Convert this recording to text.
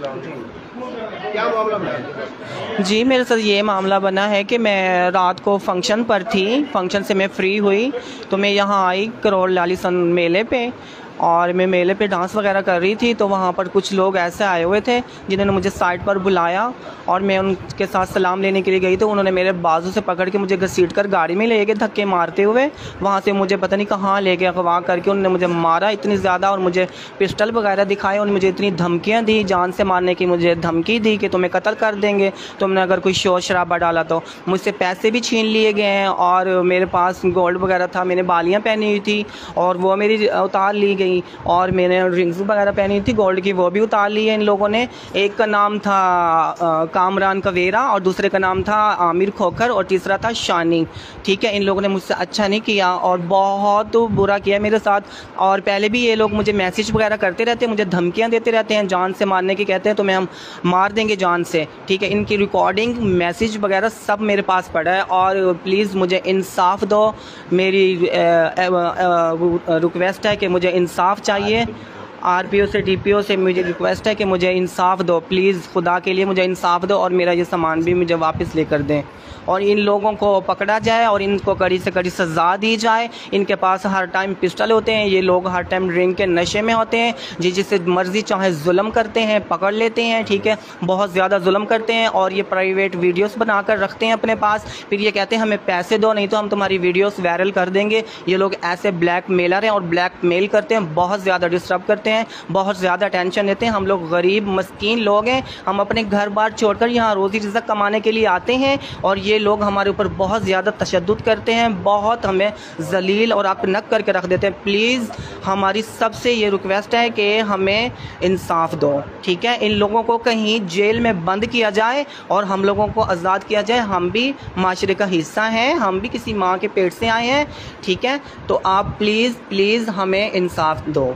क्या मामला बना? जी, मेरे साथ ये मामला बना है कि मैं रात को फंक्शन पर थी। फंक्शन से मैं फ्री हुई तो मैं यहाँ आई करोड़ लाली सन मेले पे, और मैं मेले पे डांस वगैरह कर रही थी। तो वहाँ पर कुछ लोग ऐसे आए हुए थे जिन्होंने मुझे साइड पर बुलाया और मैं उनके साथ सलाम लेने के लिए गई तो उन्होंने मेरे बाजू से पकड़ के मुझे घसीट कर गाड़ी में ले गए धक्के मारते हुए। वहाँ से मुझे पता नहीं कहाँ ले गए, अगवा करके उन्होंने मुझे मारा इतनी ज़्यादा, और मुझे पिस्टल वगैरह दिखाए और मुझे इतनी धमकियाँ दी, जान से मारने की मुझे धमकी दी कि तुम्हें कत्ल कर देंगे तुमने अगर कोई शोर शराबा डाला तो। मुझसे पैसे भी छीन लिए गए हैं और मेरे पास गोल्ड वगैरह था, मैंने बालियाँ पहनी हुई थी और वो मेरी उतार ली गई, और मैंने रिंग्स वगैरह पहनी थी गोल्ड की, वो भी उतार ली है इन लोगों ने। एक का नाम था कामरान कवेरा और दूसरे का नाम था आमिर खोखर और तीसरा था शानी। ठीक है, इन लोगों ने मुझसे अच्छा नहीं किया और बहुत बुरा किया मेरे साथ। और पहले भी ये लोग मुझे मैसेज वगैरह करते रहते हैं, मुझे धमकियां देते रहते हैं, जान से मारने की कहते हैं, तुम्हें हम मार देंगे जान से। ठीक है, इनकी रिकॉर्डिंग मैसेज वगैरह सब मेरे पास पड़ा है और प्लीज़ मुझे इंसाफ दो। मेरी रिक्वेस्ट है कि मुझे इंसाफ चाहिए। आरपीओ से डीपीओ से मुझे रिक्वेस्ट है कि मुझे इंसाफ दो, प्लीज़ खुदा के लिए मुझे इंसाफ दो और मेरा ये सामान भी मुझे वापस लेकर दें और इन लोगों को पकड़ा जाए और इनको कड़ी से कड़ी सज़ा दी जाए। इनके पास हर टाइम पिस्टल होते हैं, ये लोग हर टाइम ड्रिंक के नशे में होते हैं, जिसे मर्ज़ी चाहे जुल्म करते हैं, पकड़ लेते हैं। ठीक है, बहुत ज़्यादा जुल्म करते हैं और ये प्राइवेट वीडियोस बनाकर रखते हैं अपने पास, फिर ये कहते हैं हमें पैसे दो नहीं तो हम तुम्हारी वीडियोस वायरल कर देंगे। ये लोग ऐसे ब्लैक मेलर हैं और ब्लैक मेल करते हैं, बहुत ज़्यादा डिस्टर्ब करते हैं, बहुत ज़्यादा टेंशन देते हैं। हम लोग गरीब मस्कीन लोग हैं, हम अपने घर बार छोड़कर यहाँ रोज़ी रिज़्क़ कमाने के लिए आते हैं और ये लोग हमारे ऊपर बहुत ज़्यादा तशद्दुद करते हैं, बहुत हमें जलील और अपनक करके रख देते हैं। प्लीज़ हमारी सबसे ये रिक्वेस्ट है कि हमें इंसाफ दो। ठीक है, इन लोगों को कहीं जेल में बंद किया जाए और हम लोगों को आज़ाद किया जाए। हम भी माशरे का हिस्सा हैं, हम भी किसी माँ के पेट से आए हैं। ठीक है, तो आप प्लीज़ हमें इंसाफ दो।